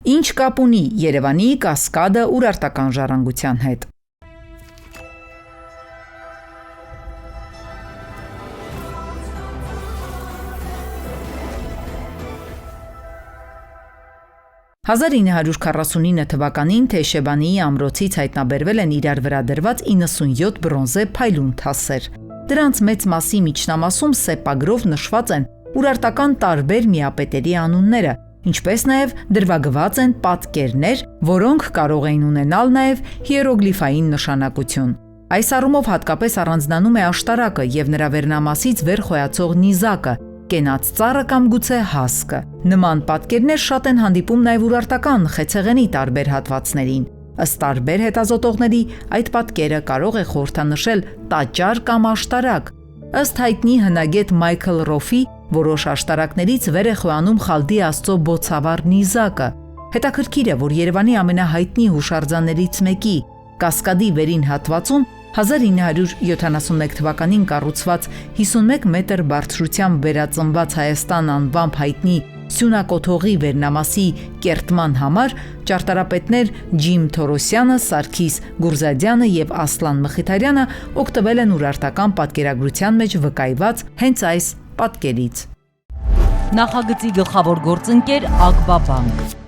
Ինչ կապ ունի Երևանի Կասկադը ուրարտական ժառանգության հետ։ «1949 թվականին Թեյշեբանիի ամրոցից հայտնաբերվել են իրար վրա դրված 97 բրոնզե փայլուն թասեր։ Դրանց մեծ մասի միջնամասում սեպագրով նշված են ուրարտական տարբեր միապետերի անունները, ինչպես նաև դրվագված են պատկերներ, որոնք կարող էին ունենալ նաև հիերոգլիֆային նշանակություն։ Այս առումով հատկապես առանձնանում է աշտարակը եւ նրա վերնամասից վեր խոյացող նիզակը, կենաց ծառը կամ գուցե հասկը։ Նման պատկերներ շատ են հանդիպում նաև ուրարտական խեցեղենի տարբեր հատվածներին։ Ըստ տարբեր հետազոտողների, այդ պատկերը կարող է խորհրդանշել տաճար կամ աշտարակ։ Ըստ հայտնի հնագետ Մայքլ Ռոֆի, որոշ աշտարակներից վեր է խոյանում Խալդի աստծո բոցավառ նիզակը։ Հետաքրքիր է, որ Երևանի ամենահայտնի հուշարձաններից մեկի Կասկադի վերին հատվածում 1971 թվականին կառուցված 51 մետր բարձրությամբ վերածնված Հայաստան անվամբ հայտնի Սյունակոթողի վերնամասի կերտման համար ճարտարապետներ Ջիմ Թորոսյանը, Սարգիս Գուրզադյանը եւ Ասլան Մխիթարյանը օգտվել են ուրարտական պատկերագրության մեջ վկայված հենց այս պատկերից։ Նախագծի գլխավոր գործընկեր Ագբաբանկ